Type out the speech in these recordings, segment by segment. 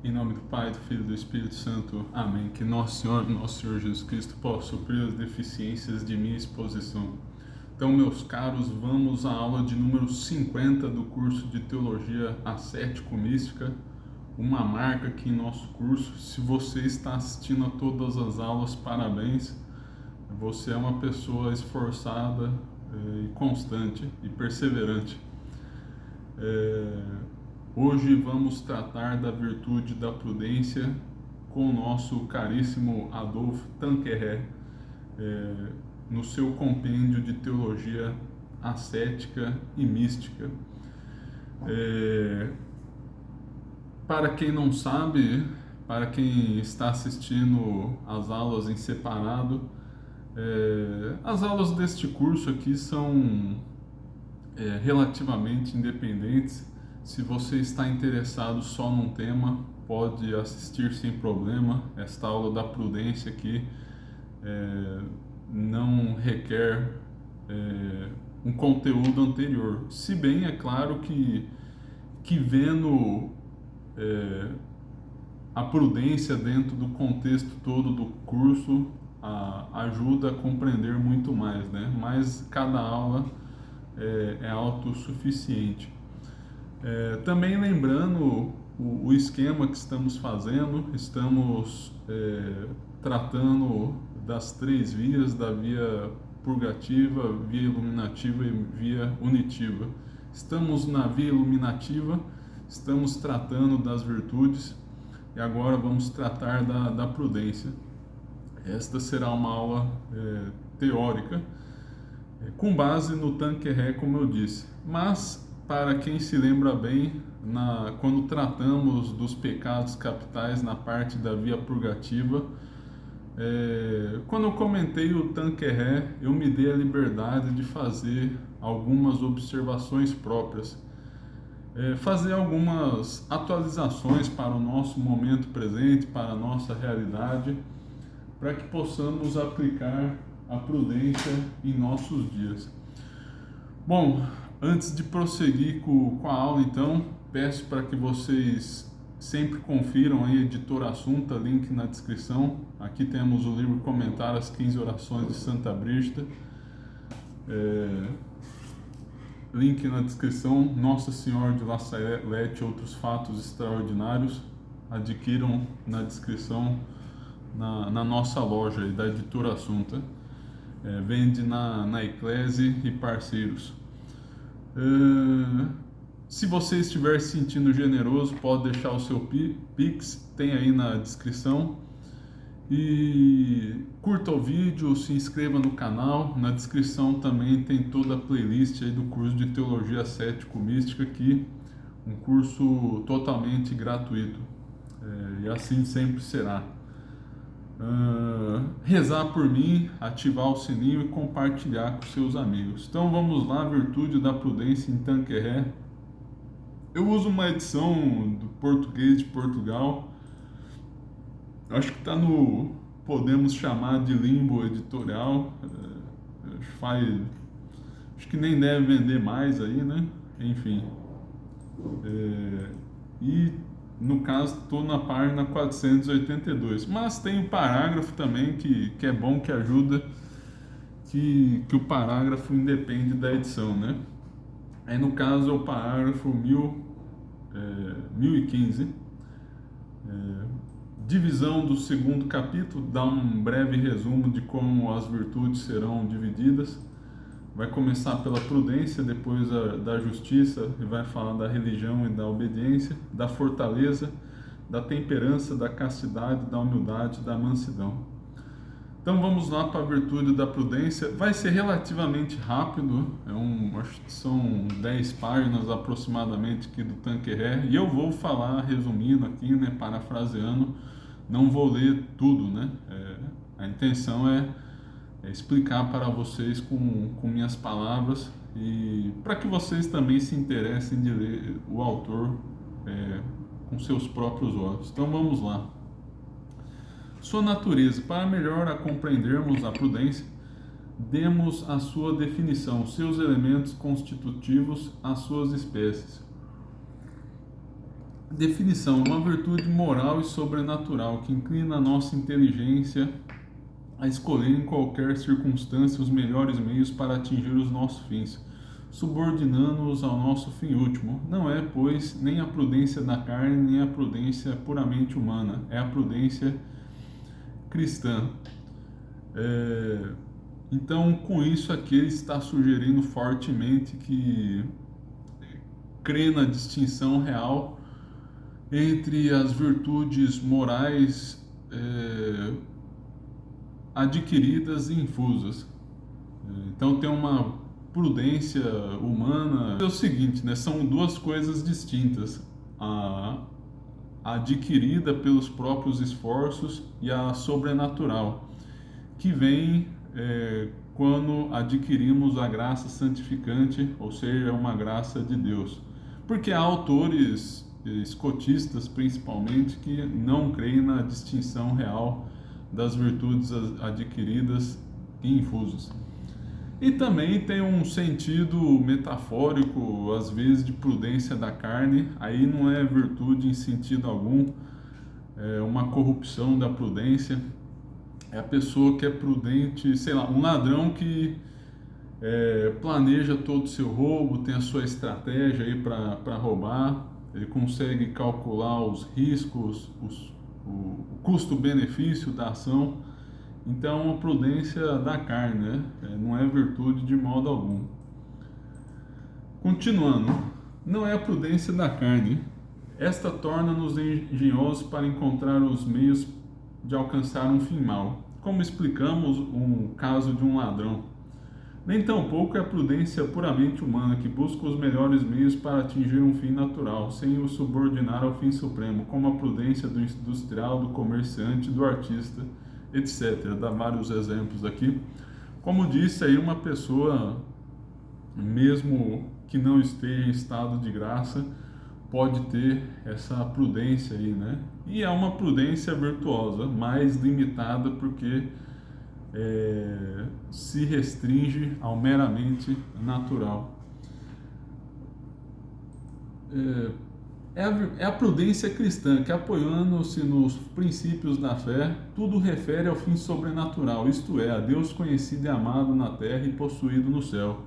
Em nome do Pai, do Filho e do Espírito Santo. Amém. Que nosso Senhor Jesus Cristo possa suprir as deficiências de minha exposição. Então, meus caros, vamos à aula de número 50 do curso de Teologia Ascético-Mística, uma marca aqui em nosso curso. Se você está assistindo a todas as aulas, parabéns. Você é uma pessoa esforçada e constante e perseverante. Hoje vamos tratar da virtude da prudência com o nosso caríssimo Adolphe Tanqueray, no seu compêndio de teologia ascética e mística. Para quem não sabe, para quem está assistindo às aulas em separado, as aulas deste curso aqui são relativamente independentes. Se você está interessado só num tema, pode assistir sem problema. Esta aula da prudência aqui não requer um conteúdo anterior. Se bem, é claro que vendo a prudência dentro do contexto todo do curso ajuda a compreender muito mais, né? Mas cada aula é autossuficiente. Também lembrando o esquema que estamos fazendo, estamos tratando das três vias, da via purgativa, via iluminativa e via unitiva. Estamos na via iluminativa, estamos tratando das virtudes e agora vamos tratar da prudência. Esta será uma aula teórica, com base no Tanqueray, como eu disse, mas para quem se lembra bem, quando tratamos dos pecados capitais na parte da via purgativa, quando eu comentei o Tanqueray, eu me dei a liberdade de fazer algumas observações próprias, fazer algumas atualizações para o nosso momento presente, para a nossa realidade, para que possamos aplicar a prudência em nossos dias. Bom, antes de prosseguir com a aula, então, peço para que vocês sempre confiram aí a Editora Assunta, link na descrição. Aqui temos o livro Comentar as 15 Orações de Santa Brígida. Link na descrição. Nossa Senhora de La Salette, Outros Fatos Extraordinários. Adquiram na descrição na nossa loja aí, da Editora Assunta. Vende na Eclese e parceiros. Se você estiver se sentindo generoso, pode deixar o seu Pix, tem aí na descrição. E curta o vídeo, se inscreva no canal. Na descrição também tem toda a playlist aí do curso de Teologia Ascético-Mística aqui, um curso totalmente gratuito, e assim sempre será. Rezar por mim, ativar o sininho e compartilhar com seus amigos. Então vamos lá, virtude da prudência em Tanqueray. Eu uso uma edição do português de Portugal, acho que está no, podemos chamar de limbo editorial, acho que nem deve vender mais aí, né? Enfim, e no caso estou na página 482, mas tem um parágrafo também que é bom, que ajuda, que o parágrafo independe da edição, né? Aí no caso é o parágrafo 1015, divisão do segundo capítulo, dá um breve resumo de como as virtudes serão divididas. Vai começar pela prudência, depois da justiça, e vai falar da religião e da obediência, da fortaleza, da temperança, da castidade, da humildade, da mansidão. Então vamos lá para a virtude da prudência. Vai ser relativamente rápido, acho que são 10 páginas aproximadamente aqui do Tanqueray, e eu vou falar resumindo aqui, né, parafraseando, não vou ler tudo, né? A intenção é explicar para vocês com minhas palavras, e para que vocês também se interessem de ler o autor com seus próprios olhos. Então vamos lá. Sua natureza. Para melhor a compreendermos a prudência, demos a sua definição, seus elementos constitutivos, as suas espécies. Definição: uma virtude moral e sobrenatural que inclina a nossa inteligência a escolher em qualquer circunstância os melhores meios para atingir os nossos fins, subordinando-os ao nosso fim último. Não é, pois, nem a prudência da carne, nem a prudência puramente humana, é a prudência cristã. Então, com isso aqui, ele está sugerindo fortemente que crê na distinção real entre as virtudes morais adquiridas e infusas. Então tem uma prudência humana. É o seguinte, né? São duas coisas distintas: a adquirida pelos próprios esforços e a sobrenatural, que vem quando adquirimos a graça santificante, ou seja, uma graça de Deus. Porque há autores escotistas, principalmente, que não creem na distinção real das virtudes adquiridas e infusas. E também tem um sentido metafórico, às vezes, de prudência da carne. Aí não é virtude em sentido algum, é uma corrupção da prudência. É a pessoa que é prudente, sei lá, um ladrão que planeja todo o seu roubo, tem a sua estratégia aí para roubar, ele consegue calcular os riscos, o custo-benefício da ação. Então, a prudência da carne, né? Não é virtude de modo algum. Continuando, não é a prudência da carne. Esta torna-nos engenhosos para encontrar os meios de alcançar um fim mau. Como explicamos um caso de um ladrão. Nem tampouco é a prudência puramente humana, que busca os melhores meios para atingir um fim natural, sem o subordinar ao fim supremo, como a prudência do industrial, do comerciante, do artista, etc. Dá vários exemplos aqui. Como disse aí, uma pessoa, mesmo que não esteja em estado de graça, pode ter essa prudência aí, né? E é uma prudência virtuosa, mais limitada, porque se restringe ao meramente natural. É a prudência cristã que, apoiando-se nos princípios da fé, tudo refere ao fim sobrenatural, isto é, a Deus conhecido e amado na terra e possuído no céu.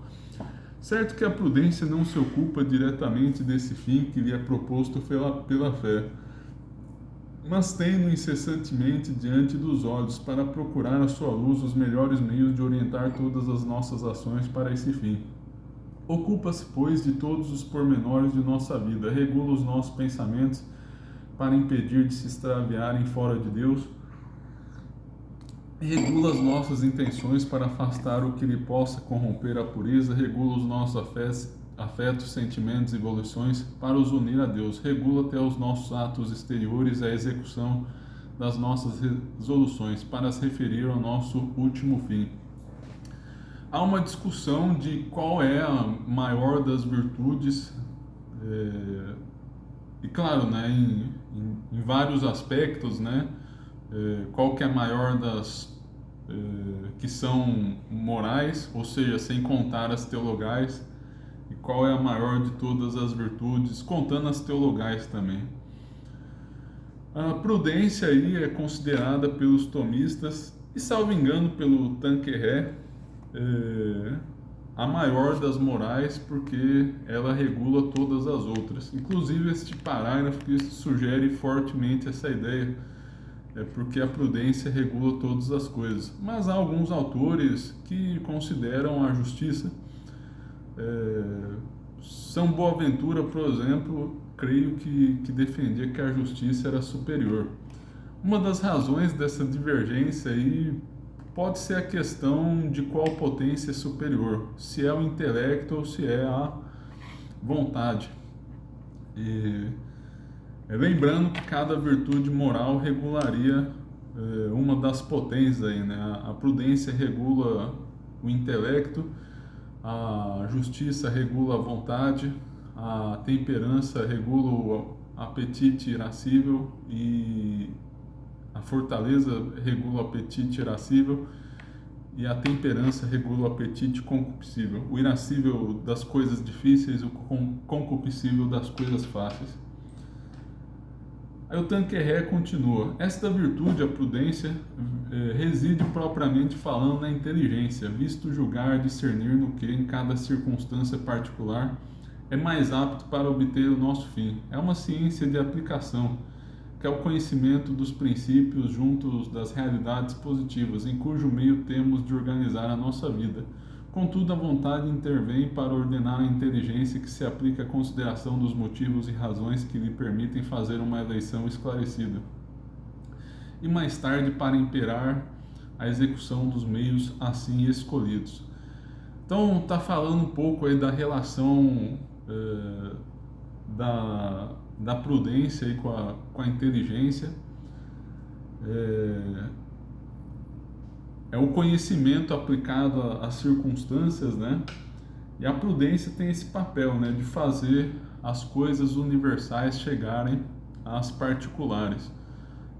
Certo que a prudência não se ocupa diretamente desse fim que lhe é proposto pela fé, mas tendo incessantemente diante dos olhos para procurar à sua luz os melhores meios de orientar todas as nossas ações para esse fim. Ocupa-se, pois, de todos os pormenores de nossa vida, regula os nossos pensamentos para impedir de se extraviarem fora de Deus, regula as nossas intenções para afastar o que lhe possa corromper a pureza, regula os nossos afetos, sentimentos e volições para os unir a Deus, regula até os nossos atos exteriores a execução das nossas resoluções para se referir ao nosso último fim. Há uma discussão de qual é a maior das virtudes, e claro, né, em vários aspectos, né, qual que é a maior das que são morais, ou seja, sem contar as teologais, e qual é a maior de todas as virtudes, contando as teologais também. A prudência aí é considerada pelos tomistas, e salvo engano pelo Tanqueray, a maior das morais, porque ela regula todas as outras. Inclusive este parágrafo que sugere fortemente essa ideia, porque a prudência regula todas as coisas. Mas há alguns autores que consideram a justiça. São Boaventura, por exemplo, creio que defendia que a justiça era superior. Uma das razões dessa divergência aí pode ser a questão de qual potência é superior, se é o intelecto ou se é a vontade. Lembrando que cada virtude moral regularia uma das potências aí, né? A prudência regula o intelecto, a justiça regula a vontade, a temperança regula o apetite irascível e a fortaleza regula o apetite irascível e a temperança regula o apetite concupiscível. O irascível das coisas difíceis, o concupiscível das coisas fáceis. Aí o Tanqueray continua: esta virtude, a prudência, reside propriamente falando na inteligência, visto julgar, discernir no que, em cada circunstância particular, é mais apto para obter o nosso fim. É uma ciência de aplicação, que é o conhecimento dos princípios juntos das realidades positivas, em cujo meio temos de organizar a nossa vida. Contudo, a vontade intervém para ordenar a inteligência que se aplica à consideração dos motivos e razões que lhe permitem fazer uma eleição esclarecida. E mais tarde para imperar a execução dos meios assim escolhidos. Então, está falando um pouco aí da relação da prudência aí com a inteligência. É o conhecimento aplicado às circunstâncias, né? E a prudência tem esse papel, né, de fazer as coisas universais chegarem às particulares.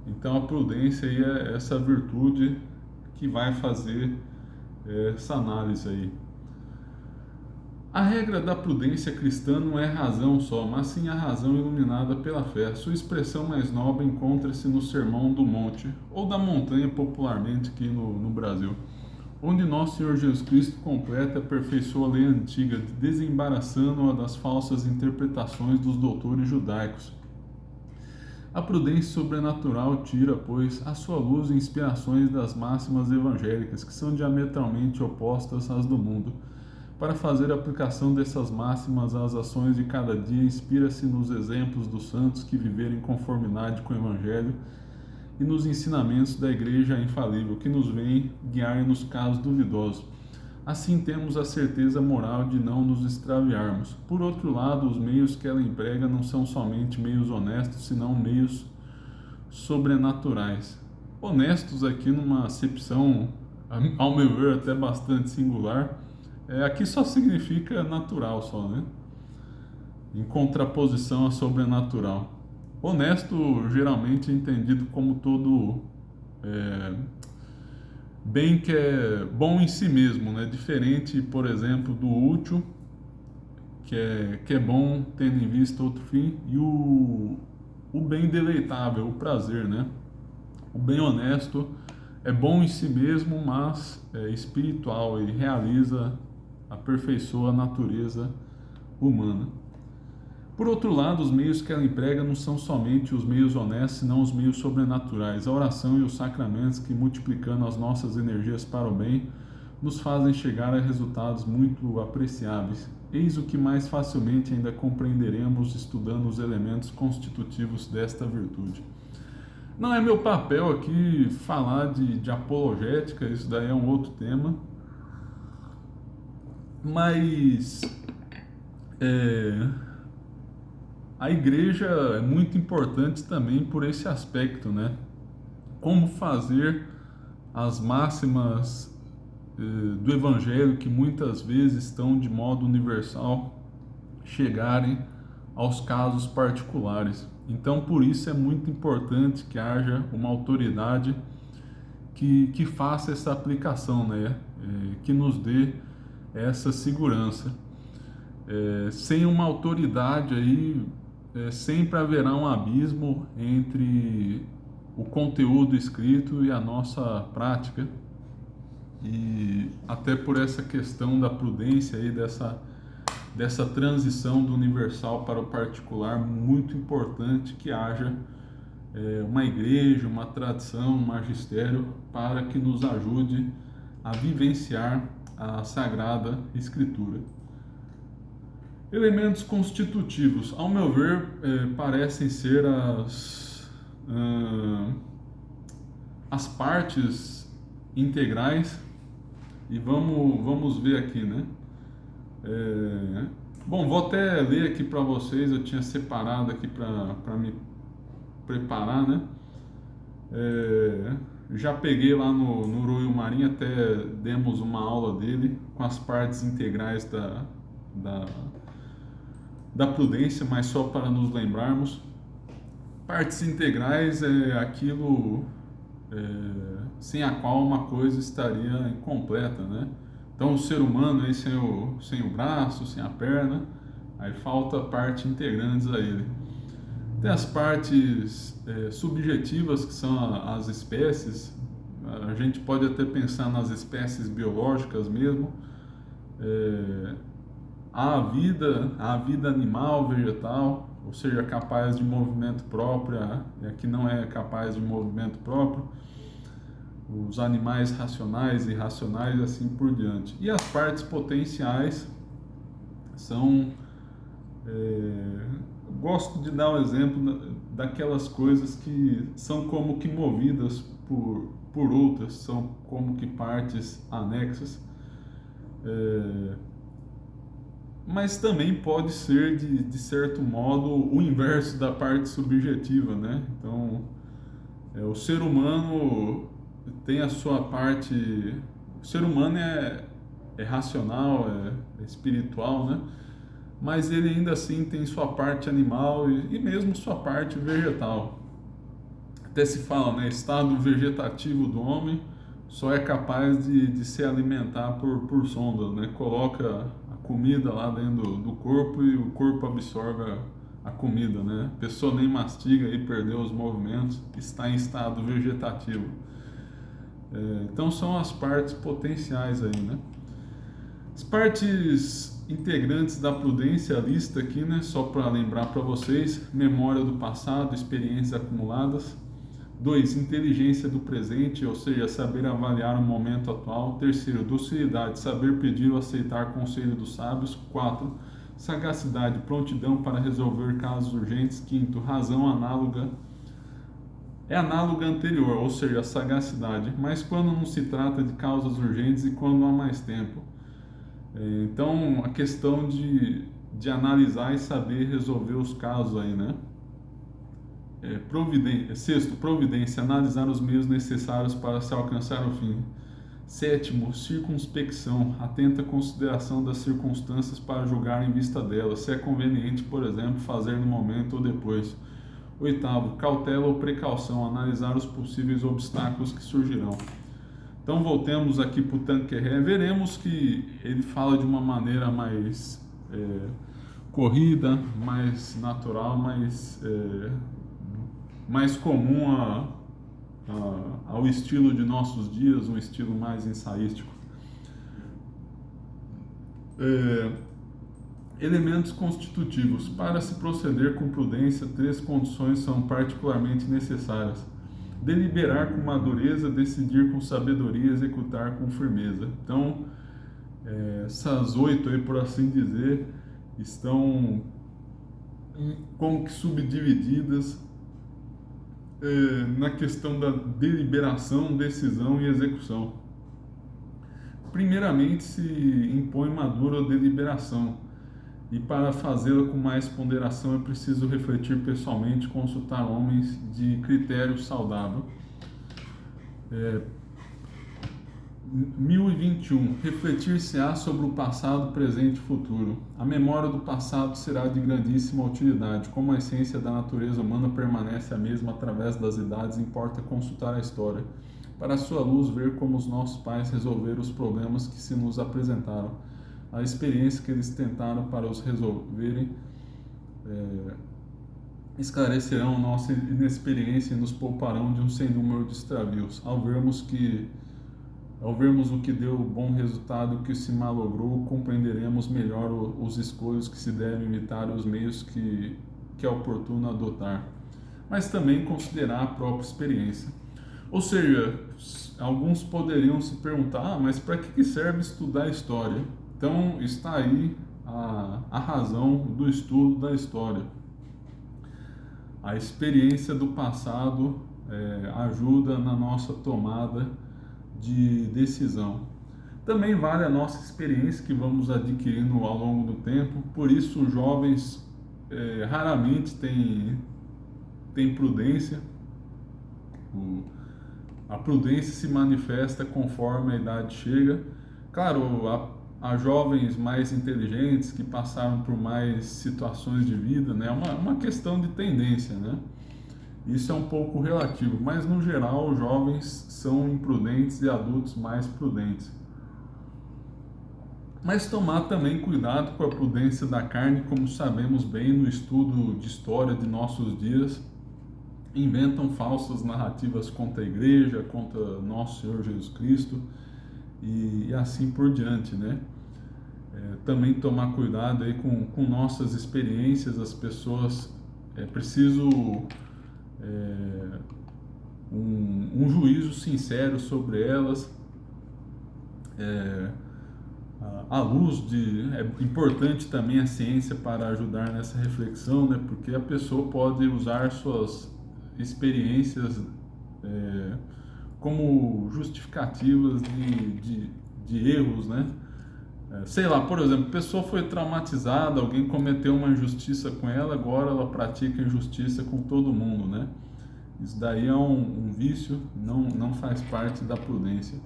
Então a prudência aí é essa virtude que vai fazer essa análise aí. A regra da prudência cristã não é razão só, mas sim a razão iluminada pela fé. Sua expressão mais nobre encontra-se no Sermão do Monte, ou da montanha popularmente aqui no Brasil, onde nosso Senhor Jesus Cristo completa e aperfeiçoa a lei antiga, desembaraçando-a das falsas interpretações dos doutores judaicos. A prudência sobrenatural tira, pois, à sua luz inspirações das máximas evangélicas, que são diametralmente opostas às do mundo. Para fazer a aplicação dessas máximas às ações de cada dia, inspira-se nos exemplos dos santos que viveram em conformidade com o Evangelho e nos ensinamentos da Igreja infalível, que nos vem guiar nos casos duvidosos. Assim temos a certeza moral de não nos extraviarmos. Por outro lado, os meios que ela emprega não são somente meios honestos, senão meios sobrenaturais. Honestos aqui numa acepção, ao meu ver, até bastante singular. Aqui só significa natural, só, né? Em contraposição a sobrenatural. Honesto geralmente é entendido como todo bem que é bom em si mesmo, né? Diferente, por exemplo, do útil, que é bom tendo em vista outro fim, e o bem deleitável, o prazer, né? O bem honesto é bom em si mesmo, mas é espiritual e aperfeiçoa a natureza humana. Por outro lado, os meios que ela emprega não são somente os meios honestos, senão os meios sobrenaturais. A oração e os sacramentos que, multiplicando as nossas energias para o bem, nos fazem chegar a resultados muito apreciáveis. Eis o que mais facilmente ainda compreenderemos estudando os elementos constitutivos desta virtude. Não é meu papel aqui falar de apologética, isso daí é um outro tema. Mas a igreja é muito importante também por esse aspecto, né? Como fazer as máximas do Evangelho, que muitas vezes estão de modo universal, chegarem aos casos particulares. Então, por isso é muito importante que haja uma autoridade que faça essa aplicação, né? Que nos dê essa segurança. Sem uma autoridade aí, sempre haverá um abismo entre o conteúdo escrito e a nossa prática, e até por essa questão da prudência aí, dessa transição do universal para o particular, muito importante que haja uma igreja, uma tradição, um magistério para que nos ajude a vivenciar a Sagrada Escritura. Elementos constitutivos, ao meu ver, parecem ser as partes integrais, e vamos ver aqui, né? Bom, vou até ler aqui para vocês, eu tinha separado aqui para me preparar, né? Já peguei lá no Royal Marinho, até demos uma aula dele com as partes integrais da prudência, mas só para nos lembrarmos. Partes integrais é aquilo sem a qual uma coisa estaria incompleta, né? Então o ser humano aí sem o braço, sem a perna, aí falta parte integrantes a ele. Tem as partes subjetivas, que são as espécies. A gente pode até pensar nas espécies biológicas mesmo. Há a vida animal, vegetal, ou seja, capaz de movimento próprio, e a que não é capaz de movimento próprio, os animais racionais e irracionais, assim por diante. E as partes potenciais são... gosto de dar o exemplo daquelas coisas que são como que movidas por outras, são como que partes anexas. Mas também pode ser, de certo modo, o inverso da parte subjetiva, né? Então, o ser humano tem a sua parte... O ser humano é racional, é espiritual, né? Mas ele ainda assim tem sua parte animal e mesmo sua parte vegetal. Até se fala, né? Estado vegetativo do homem só é capaz de se alimentar por sondas, né? Coloca a comida lá dentro do corpo e o corpo absorve a comida, né? A pessoa nem mastiga e perdeu os movimentos, está em estado vegetativo. Então são as partes potenciais aí, né? As partes integrantes da prudência, a lista aqui, né? Só para lembrar para vocês: memória do passado, experiências acumuladas. 2. Inteligência do presente, ou seja, saber avaliar o momento atual. 3. Docilidade, saber pedir ou aceitar conselho dos sábios. 4. Sagacidade, prontidão para resolver casos urgentes. 5. Razão análoga, análoga anterior, ou seja, a sagacidade, mas quando não se trata de causas urgentes e quando há mais tempo. Então, a questão de analisar e saber resolver os casos aí, né? Sexto, providência, analisar os meios necessários para se alcançar o fim. 7. Circunspecção, atenta consideração das circunstâncias para julgar em vista delas, se é conveniente, por exemplo, fazer no momento ou depois. 8. Cautela ou precaução, analisar os possíveis obstáculos que surgirão. Então voltemos aqui para o Tanqueray, veremos que ele fala de uma maneira mais corrida, mais natural, mais comum ao estilo de nossos dias, um estilo mais ensaístico. Elementos constitutivos. Para se proceder com prudência, 3 condições são particularmente necessárias: deliberar com madureza, decidir com sabedoria, executar com firmeza. Então, essas 8 aí, por assim dizer, estão como que subdivididas na questão da deliberação, decisão e execução. Primeiramente, se impõe madura deliberação, e para fazê-la com mais ponderação é preciso refletir pessoalmente, consultar homens de critério saudável. 1021. Refletir-se-á sobre o passado, presente e futuro. A memória do passado será de grandíssima utilidade. Como a essência da natureza humana permanece a mesma através das idades, importa consultar a história, para a sua luz ver como os nossos pais resolveram os problemas que se nos apresentaram. A experiência que eles tentaram para os resolverem esclarecerão nossa inexperiência e nos pouparão de um sem número de extravios. Ao vermos o que deu bom resultado e o que se malogrou, compreenderemos melhor os escolhos que se devem evitar e os meios que é oportuno adotar, mas também considerar a própria experiência. Ou seja, alguns poderiam se perguntar: mas para que serve estudar história? Então está aí a razão do estudo da história. A experiência do passado ajuda na nossa tomada de decisão. Também vale a nossa experiência que vamos adquirindo ao longo do tempo. Por isso os jovens raramente têm prudência. A prudência se manifesta conforme a idade chega. Claro, há jovens mais inteligentes que passaram por mais situações de vida, né? Uma questão de tendência, né? Isso é um pouco relativo, mas no geral os jovens são imprudentes e adultos mais prudentes. mas tomar também cuidado com a prudência da carne, como sabemos bem no estudo de história de nossos dias, inventam falsas narrativas contra a igreja, contra nosso Senhor Jesus Cristo e assim por diante, né? Também tomar cuidado aí com nossas experiências, as pessoas, é preciso um juízo sincero sobre elas, à luz de... É importante também a ciência para ajudar nessa reflexão, né? Porque a pessoa pode usar suas experiências como justificativas de erros, né? Sei lá, por exemplo, a pessoa foi traumatizada, alguém cometeu uma injustiça com ela, agora ela pratica injustiça com todo mundo, né? Isso daí é um vício, não faz parte da prudência.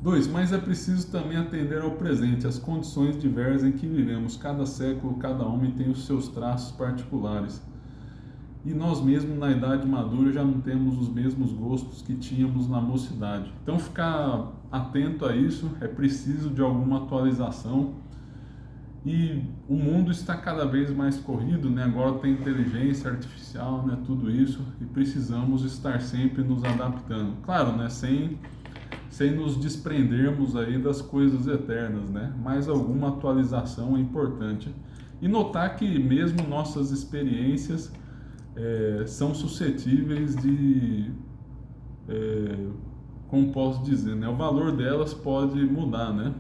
2. Mas é preciso também atender ao presente, às condições diversas em que vivemos. Cada século, cada homem tem os seus traços particulares. E nós mesmos, na idade madura, já não temos os mesmos gostos que tínhamos na mocidade. Então, ficar atento a isso, é preciso de alguma atualização. E o mundo está cada vez mais corrido, né? Agora tem inteligência artificial, né? Tudo isso, e precisamos estar sempre nos adaptando. Claro, né? Sem nos desprendermos aí das coisas eternas, né? Mas alguma atualização é importante. E notar que mesmo nossas experiências são suscetíveis de, como posso dizer, né? O valor delas pode mudar, né?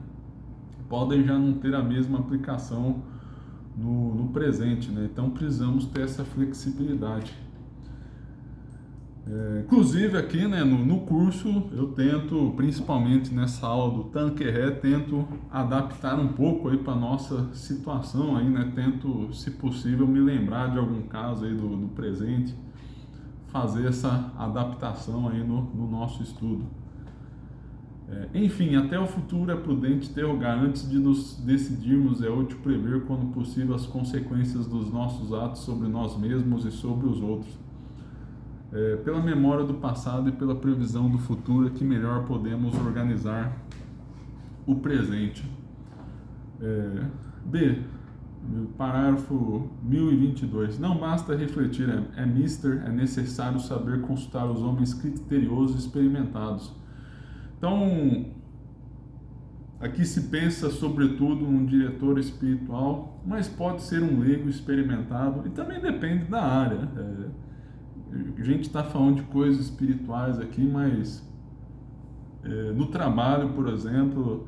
Podem já não ter a mesma aplicação no presente, né? Então precisamos ter essa flexibilidade. Inclusive aqui, né, no curso eu tento, principalmente nessa aula do Tanqueré, tento adaptar um pouco aí para nossa situação aí, né? Tento, se possível, me lembrar de algum caso aí do presente, fazer essa adaptação aí no nosso estudo. Enfim, até o futuro é prudente interrogar. Antes de nos decidirmos, é útil prever, quando possível, as consequências dos nossos atos sobre nós mesmos e sobre os outros. Pela memória do passado e pela previsão do futuro, é que melhor podemos organizar o presente. B. Parágrafo 1022. Não basta refletir, é necessário saber consultar os homens criteriosos e experimentados. Então, aqui se pensa sobretudo num diretor espiritual, mas pode ser um leigo experimentado, e também depende da área. A gente está falando de coisas espirituais aqui, mas no trabalho, por exemplo,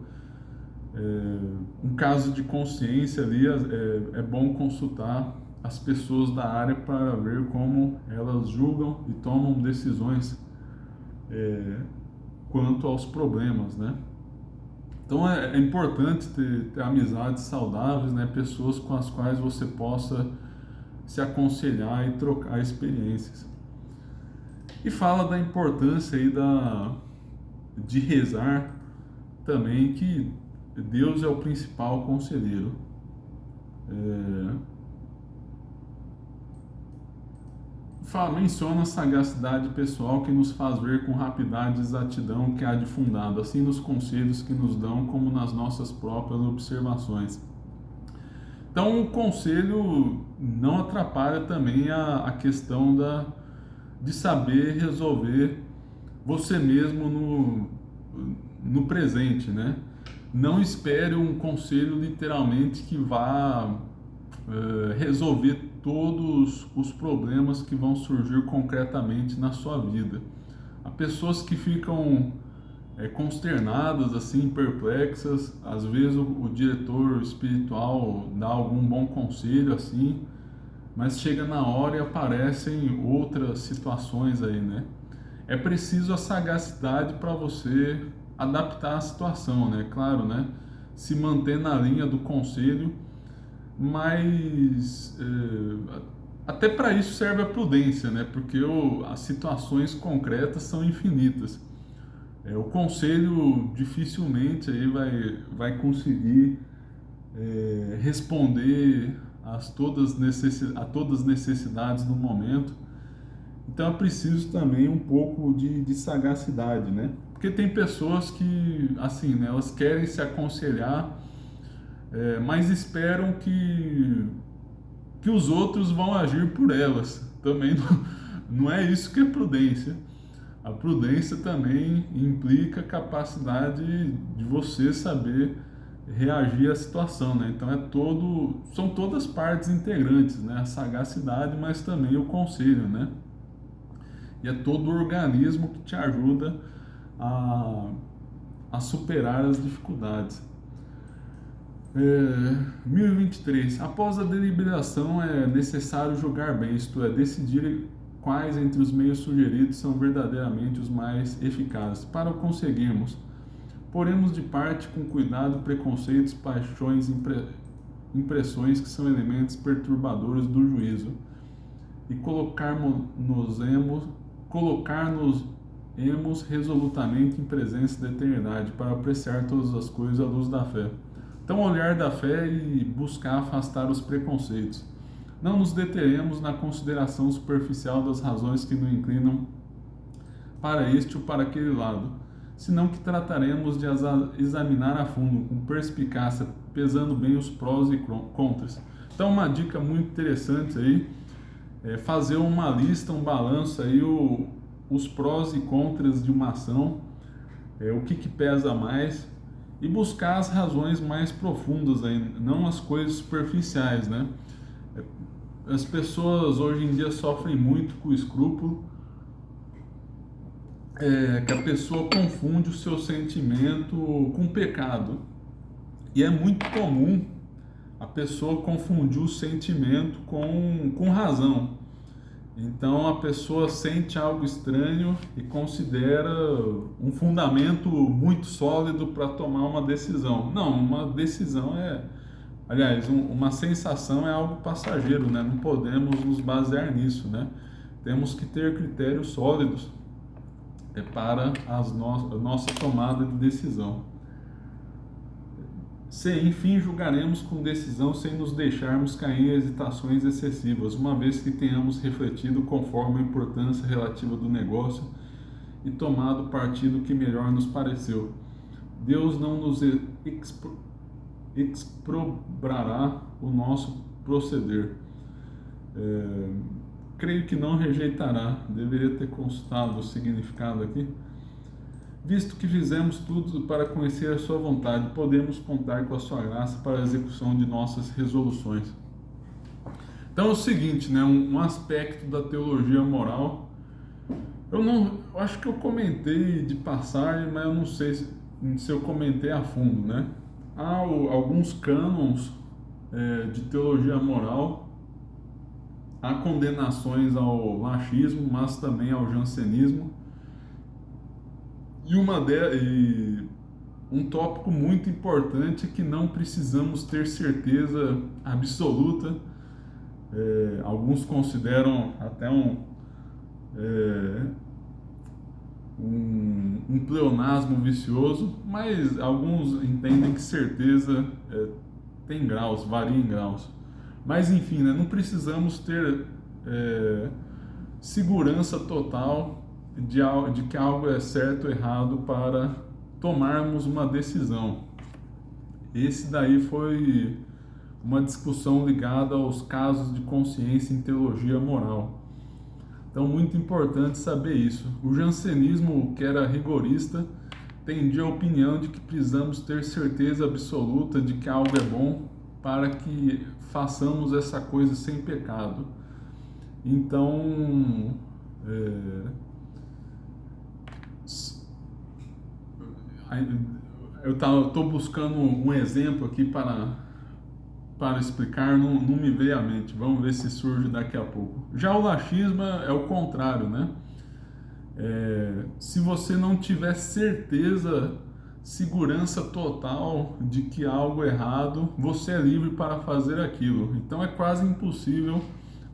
um caso de consciência ali, é bom consultar as pessoas da área para ver como elas julgam e tomam decisões quanto aos problemas, né? Então é importante ter amizades saudáveis, né? Pessoas com as quais você possa se aconselhar e trocar experiências. E fala da importância aí de rezar também, que Deus é o principal conselheiro. Menciona a sagacidade pessoal, que nos faz ver com rapidez e exatidão que há de fundado, assim nos conselhos que nos dão, como nas nossas próprias observações. Então, o conselho não atrapalha também a questão de saber resolver você mesmo no presente, né? Não espere um conselho literalmente que vá resolver todos os problemas que vão surgir concretamente na sua vida. Há pessoas que ficam consternadas, assim, perplexas. Às vezes o diretor espiritual dá algum bom conselho, assim, mas chega na hora e aparecem outras situações aí, né? É preciso a sagacidade para você adaptar a situação, né? Claro, né? Se manter na linha do conselho, mas até para isso serve a prudência, né? Porque as situações concretas são infinitas. O conselho dificilmente aí vai conseguir responder a todas as necessidades do momento. Então é preciso também um pouco de sagacidade, né? Porque tem pessoas que, assim, né, elas querem se aconselhar, mas esperam que os outros vão agir por elas. Também não é isso que é prudência. A prudência também implica capacidade de você saber reagir à situação, né? Então são todas partes integrantes, né? A sagacidade, mas também o conselho, né? E é todo o organismo que te ajuda a, a superar as dificuldades. 1023. Após a deliberação é necessário julgar bem, isto é, decidir quais entre os meios sugeridos são verdadeiramente os mais eficazes. Para o conseguirmos, poremos de parte com cuidado preconceitos, paixões, impressões que são elementos perturbadores do juízo e colocar-nos-emos resolutamente em presença da eternidade para apreciar todas as coisas à luz da fé. Então, olhar da fé e buscar afastar os preconceitos. Não nos deteremos na consideração superficial das razões que nos inclinam para este ou para aquele lado, senão que trataremos de examinar a fundo, com perspicácia, pesando bem os prós e contras. Então, uma dica muito interessante aí é fazer uma lista, um balanço aí, os prós e contras de uma ação, o que pesa mais, e buscar as razões mais profundas aí, não as coisas superficiais, né? As pessoas hoje em dia sofrem muito com o escrúpulo, que a pessoa confunde o seu sentimento com pecado. E é muito comum a pessoa confundir o sentimento com razão. Então a pessoa sente algo estranho e considera um fundamento muito sólido para tomar uma decisão. Não, uma decisão uma sensação é algo passageiro, né? Não podemos nos basear nisso, né? Temos que ter critérios sólidos para a nossa tomada de decisão. Se, enfim, julgaremos com decisão sem nos deixarmos cair em hesitações excessivas, uma vez que tenhamos refletido conforme a importância relativa do negócio e tomado partido que melhor nos pareceu. Deus não nos exprobrará o nosso proceder. Creio que não rejeitará. Deveria ter consultado o significado aqui. Visto que fizemos tudo para conhecer a sua vontade, podemos contar com a sua graça para a execução de nossas resoluções. Então é o seguinte, né? Um aspecto da teologia moral. Eu acho que eu comentei de passagem, mas eu não sei se eu comentei a fundo, né? Há alguns cânons de teologia moral, há condenações ao laxismo, mas também ao jansenismo. E um tópico muito importante é que não precisamos ter certeza absoluta. Alguns consideram até um pleonasmo vicioso, mas alguns entendem que certeza tem graus, varia em graus. Mas enfim, né, não precisamos ter segurança total de que algo é certo ou errado para tomarmos uma decisão. Esse daí foi uma discussão ligada aos casos de consciência em teologia moral. Então, muito importante saber isso. O jansenismo, que era rigorista, tendia a opinião de que precisamos ter certeza absoluta de que algo é bom para que façamos essa coisa sem pecado. Então, eu estou buscando um exemplo aqui para explicar, não me veio à mente. Vamos ver se surge daqui a pouco. Já o laxismo é o contrário, né? Se você não tiver segurança total de que algo é errado, você é livre para fazer aquilo. Então é quase impossível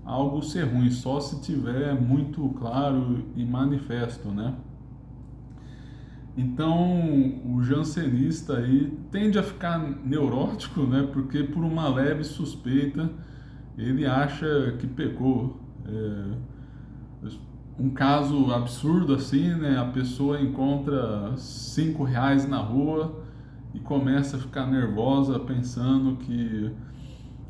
algo ser ruim, só se tiver muito claro e manifesto, né? Então, o jansenista aí tende a ficar neurótico, né? Porque por uma leve suspeita ele acha que pecou. um caso absurdo assim, né? A pessoa encontra R$ 5 na rua e começa a ficar nervosa pensando que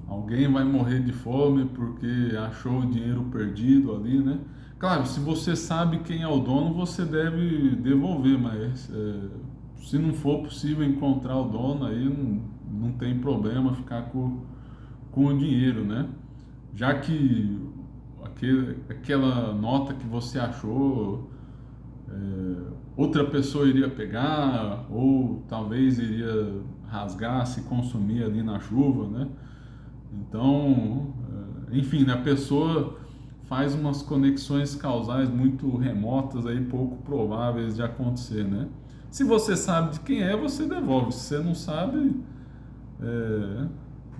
alguém vai morrer de fome porque achou o dinheiro perdido ali, né? Claro, se você sabe quem é o dono, você deve devolver, mas se não for possível encontrar o dono, aí não tem problema ficar com o dinheiro, né? Já que aquela nota que você achou, outra pessoa iria pegar, ou talvez iria rasgar, se consumir ali na chuva, né? Então, enfim, né, a pessoa faz umas conexões causais muito remotas aí, pouco prováveis de acontecer, né? Se você sabe de quem é, você devolve. Se você não sabe,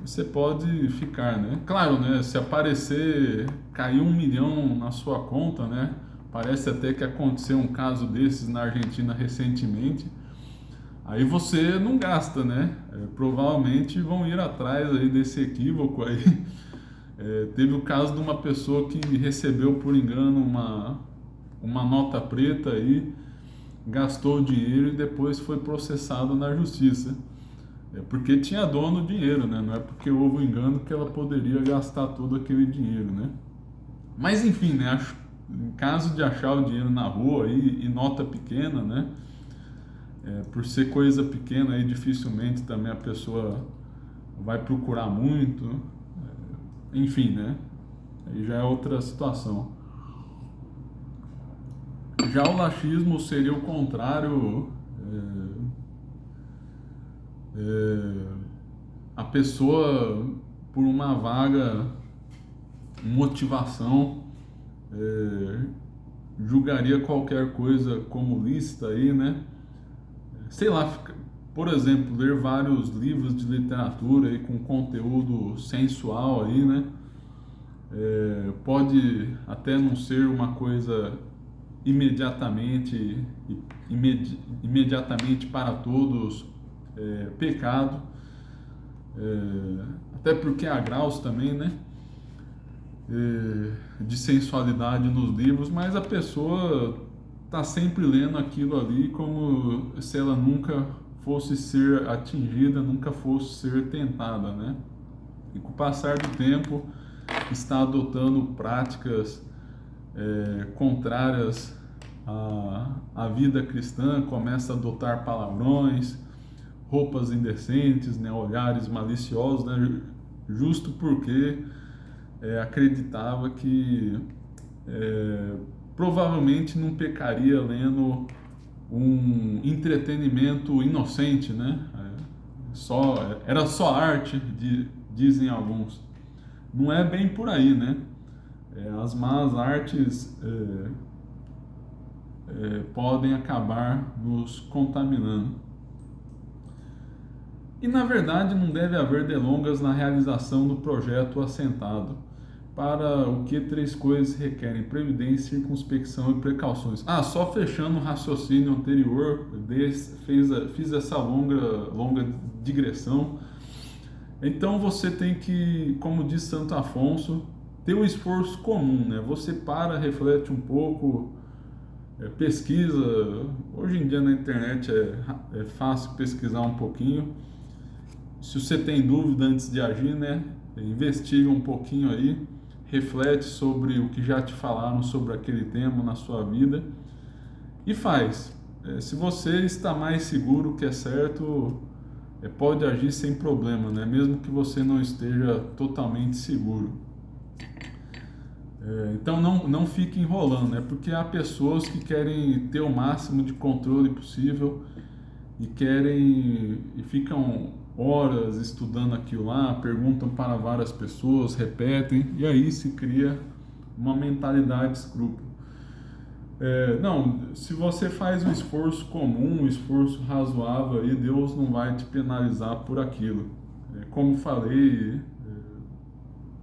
você pode ficar, né? Claro, né? Se aparecer, cair 1 milhão na sua conta, né? Parece até que aconteceu um caso desses na Argentina recentemente. Aí você não gasta, né? Provavelmente vão ir atrás aí desse equívoco aí. Teve o caso de uma pessoa que recebeu por engano uma nota preta aí, gastou o dinheiro e depois foi processado na justiça. Porque tinha dono o dinheiro, né? Não é porque houve um engano que ela poderia gastar todo aquele dinheiro, né? Mas enfim, né? Em caso de achar o dinheiro na rua aí, e nota pequena, né? Por ser coisa pequena aí, dificilmente também a pessoa vai procurar muito. Enfim, né? Aí já é outra situação. Já o laxismo seria o contrário. A pessoa, por uma vaga motivação, julgaria qualquer coisa como lícita aí, né? Sei lá, por exemplo, ler vários livros de literatura aí com conteúdo sensual aí, né? Pode até não ser uma coisa imediatamente para todos pecado, até porque há graus também, né? De sensualidade nos livros, mas a pessoa está sempre lendo aquilo ali como se ela nunca fosse ser atingida, nunca fosse ser tentada, né? E com o passar do tempo está adotando práticas contrárias à vida cristã, começa a adotar palavrões, roupas indecentes, né? Olhares maliciosos, né? Justo porque acreditava que provavelmente não pecaria lendo um entretenimento inocente, né? Era só arte, dizem alguns. Não é bem por aí, né? As más artes podem acabar nos contaminando. E na verdade não deve haver delongas na realização do projeto assentado, para o que 3 coisas requerem: previdência, circunspecção e precauções. Só fechando o raciocínio anterior, fiz essa longa digressão. Então você tem que, como diz Santo Afonso, ter um esforço comum, né? Você reflete um pouco, pesquisa. Hoje em dia na internet é fácil pesquisar um pouquinho. Se você tem dúvida antes de agir, né? Investiga um pouquinho aí, reflete sobre o que já te falaram sobre aquele tema na sua vida e faz. Se você está mais seguro que é certo, pode agir sem problema, né? Mesmo que você não esteja totalmente seguro. Então não fique enrolando, né? Porque há pessoas que querem ter o máximo de controle possível e ficam horas estudando aquilo lá, perguntam para várias pessoas, repetem, e aí se cria uma mentalidade escrúpulo. Se você faz um esforço comum, um esforço razoável, aí Deus não vai te penalizar por aquilo. Como falei,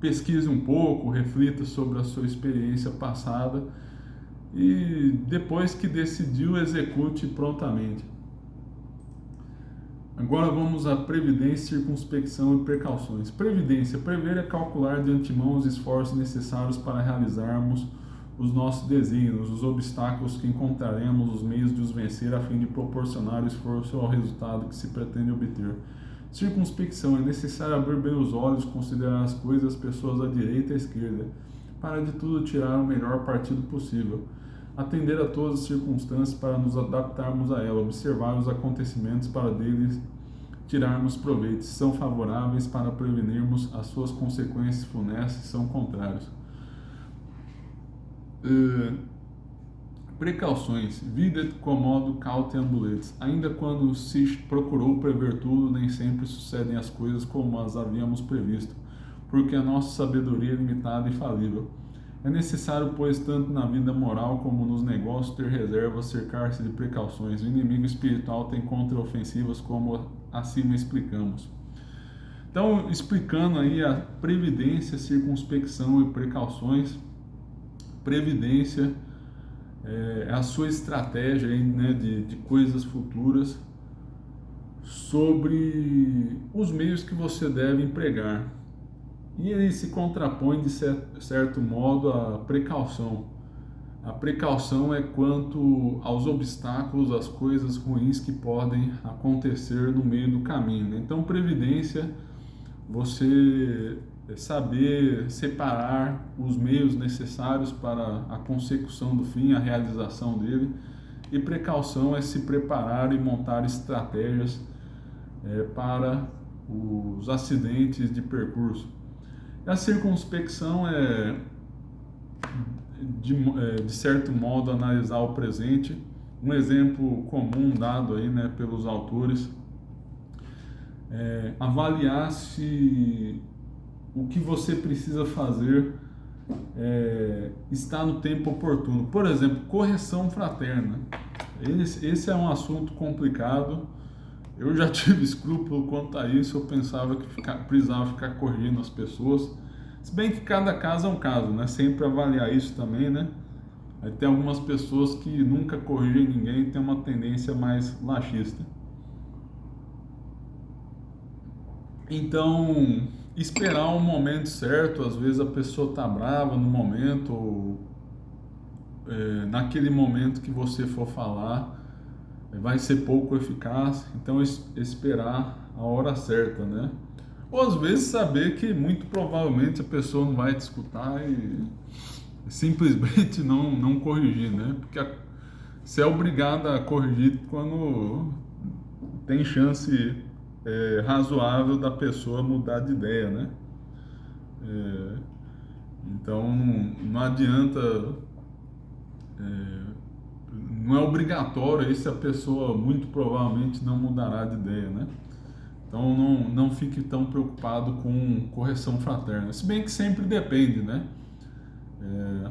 pesquise um pouco, reflita sobre a sua experiência passada e depois que decidiu, execute prontamente. Agora vamos à previdência, circunspecção e precauções. Previdência: prever é calcular de antemão os esforços necessários para realizarmos os nossos desígnios, os obstáculos que encontraremos, os meios de os vencer a fim de proporcionar o esforço ao resultado que se pretende obter. Circunspecção: é necessário abrir bem os olhos, considerar as coisas, as pessoas à direita e à esquerda, para de tudo tirar o melhor partido possível. Atender a todas as circunstâncias para nos adaptarmos a ela, observar os acontecimentos para deles tirarmos proveito, se são favoráveis para prevenirmos as suas consequências funestas, se são contrários. Precauções: vide comodo cautem ambuletes. Ainda quando se procurou prever tudo, nem sempre sucedem as coisas como as havíamos previsto, porque a nossa sabedoria é limitada e falível. É necessário, pois, tanto na vida moral como nos negócios, ter reservas, cercar-se de precauções. O inimigo espiritual tem contraofensivas, como acima explicamos. Então, explicando aí a previdência, circunspecção e precauções. Previdência é a sua estratégia aí, né, de coisas futuras, sobre os meios que você deve empregar. E ele se contrapõe, de certo modo, à precaução. A precaução é quanto aos obstáculos, às coisas ruins que podem acontecer no meio do caminho, né? Então, previdência, você saber separar os meios necessários para a consecução do fim, a realização dele. E precaução é se preparar e montar estratégias para os acidentes de percurso. A circunspecção é, de certo modo, analisar o presente. Um exemplo comum dado aí, né, pelos autores é avaliar se o que você precisa fazer está no tempo oportuno. Por exemplo, correção fraterna. Esse é um assunto complicado. Eu já tive escrúpulo quanto a isso, eu pensava que precisava ficar corrigindo as pessoas. Se bem que cada caso é um caso, né? Sempre avaliar isso também, né? Aí tem algumas pessoas que nunca corrigem ninguém e tem uma tendência mais laxista. Então, esperar o momento certo, às vezes a pessoa tá brava no momento, ou naquele momento que você for falar, vai ser pouco eficaz, então esperar a hora certa, né? Ou às vezes saber que muito provavelmente a pessoa não vai te escutar e simplesmente não corrigir, né? Porque você é obrigado a corrigir quando tem chance razoável da pessoa mudar de ideia, né? Então não adianta, não é obrigatório aí se a pessoa muito provavelmente não mudará de ideia, né? Então não fique tão preocupado com correção fraterna, se bem que sempre depende, né?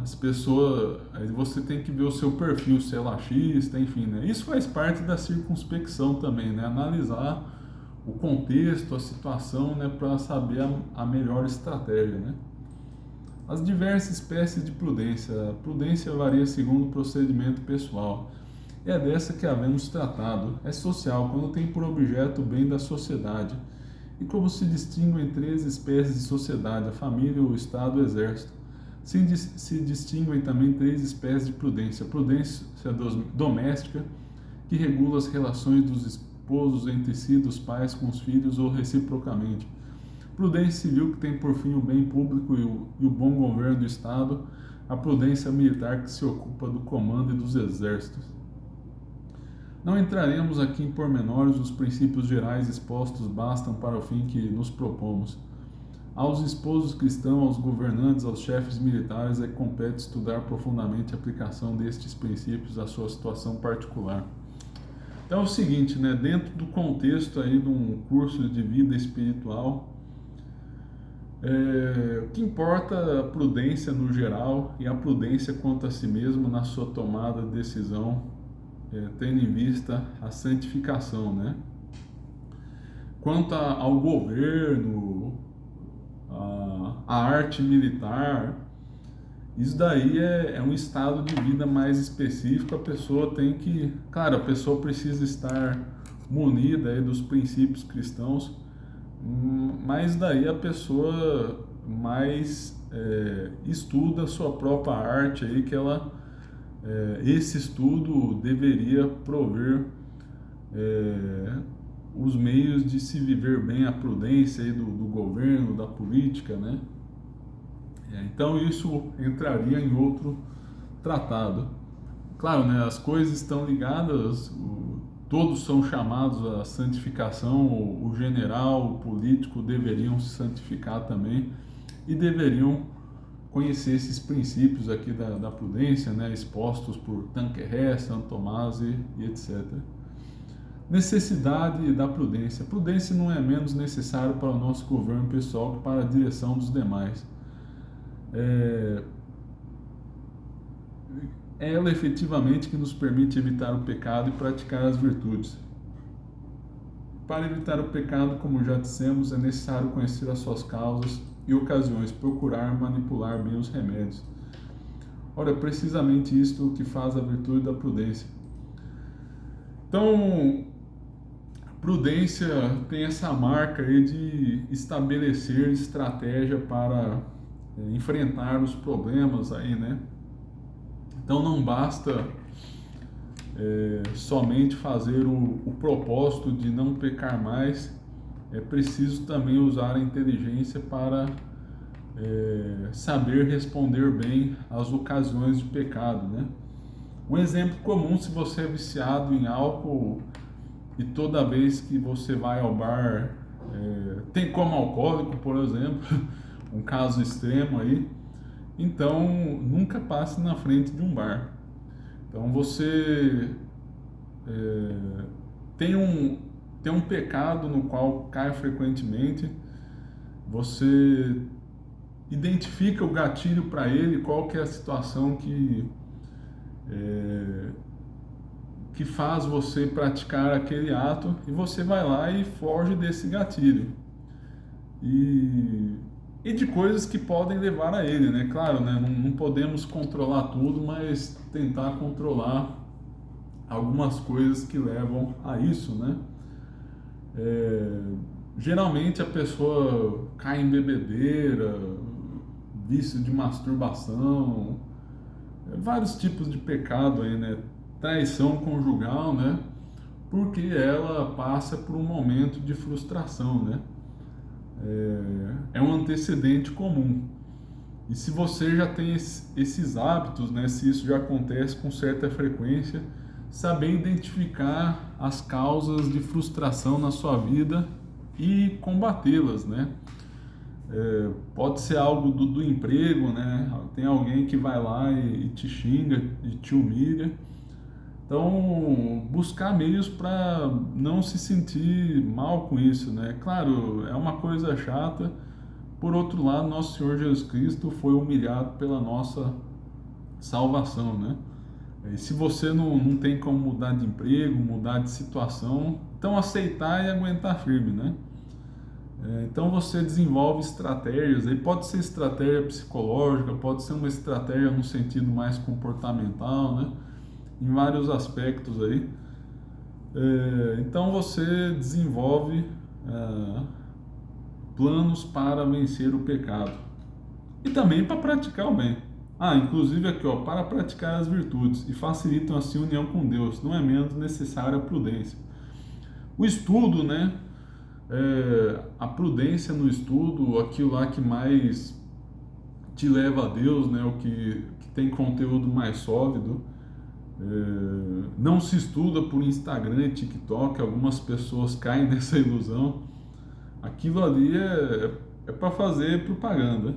As pessoas, aí você tem que ver o seu perfil, se é laxista, enfim, né? Isso faz parte da circunspecção também, né? Analisar o contexto, a situação, né? Para saber a melhor estratégia, né? As diversas espécies de prudência. A prudência varia segundo o procedimento pessoal. É dessa que havemos tratado. É social, quando tem por objeto o bem da sociedade. E como se distinguem três espécies de sociedade: a família, o Estado e o Exército. Se distinguem também três espécies de prudência: a prudência doméstica, que regula as relações dos esposos entre si, dos pais com os filhos ou reciprocamente; prudência civil, que tem por fim o bem público e o bom governo do Estado; a prudência militar, que se ocupa do comando e dos exércitos. Não entraremos aqui em pormenores, os princípios gerais expostos bastam para o fim que nos propomos. Aos esposos cristãos, aos governantes, aos chefes militares, compete estudar profundamente a aplicação destes princípios à sua situação particular. Então é o seguinte, né? Dentro do contexto aí de um curso de vida espiritual, o que importa é a prudência no geral e a prudência quanto a si mesmo na sua tomada de decisão, tendo em vista a santificação, né? Quanto ao governo, a arte militar, isso daí é um estado de vida mais específico. A pessoa tem que, claro, a pessoa precisa estar munida aí dos princípios cristãos, mas daí a pessoa mas estuda a sua própria arte aí, que esse estudo deveria prover os meios de se viver bem a prudência aí do governo, da política, né? Então isso entraria em outro tratado. Claro, né, as coisas estão ligadas, todos são chamados à santificação, o general, o político deveriam se santificar também e deveriam conhecer esses princípios aqui da prudência, né, expostos por Tanqueray, Santo Tomás e etc. Necessidade da prudência. A prudência não é menos necessária para o nosso governo pessoal que para a direção dos demais. É ela efetivamente que nos permite evitar o pecado e praticar as virtudes. Para evitar o pecado, como já dissemos, é necessário conhecer as suas causas e ocasiões, procurar manipular bem os remédios. Ora, é precisamente isto que faz a virtude da prudência. Então, prudência tem essa marca aí de estabelecer estratégia para enfrentar os problemas aí, né? Então não basta somente fazer o propósito de não pecar mais, é preciso também usar a inteligência para saber responder bem às ocasiões de pecado, né? Um exemplo comum, se você é viciado em álcool e toda vez que você vai ao bar tem como alcoólico, por exemplo, um caso extremo aí, então nunca passe na frente de um bar. Então você tem um pecado no qual cai frequentemente, você identifica o gatilho para ele, qual que é a situação que faz você praticar aquele ato, e você vai lá e foge desse gatilho. E de coisas que podem levar a ele, né? Claro, né? Não podemos controlar tudo, mas tentar controlar algumas coisas que levam a isso, né? Geralmente a pessoa cai em bebedeira, vício de masturbação, vários tipos de pecado aí, né? Traição conjugal, né? Porque ela passa por um momento de frustração, né? É um antecedente comum. E se você já tem esses hábitos, né? Se isso já acontece com certa frequência, saber identificar as causas de frustração na sua vida e combatê-las, né? Pode ser algo do emprego, né? Tem alguém que vai lá e te xinga e te humilha. Então, buscar meios para não se sentir mal com isso, né? Claro, é uma coisa chata. Por outro lado, nosso Senhor Jesus Cristo foi humilhado pela nossa salvação, né? E se você não tem como mudar de emprego, mudar de situação, então aceitar e aguentar firme, né? Então você desenvolve estratégias, aí pode ser estratégia psicológica, pode ser uma estratégia no sentido mais comportamental, né? Em vários aspectos aí. Então você desenvolve planos para vencer o pecado e também para praticar o bem. Inclusive aqui, ó, para praticar as virtudes e facilitam assim a união com Deus, não é menos necessária a prudência. O estudo, né? A prudência no estudo, aquilo lá que mais te leva a Deus, né? O que tem conteúdo mais sólido. Não se estuda por Instagram e TikTok, algumas pessoas caem nessa ilusão. Aquilo ali é para fazer propaganda,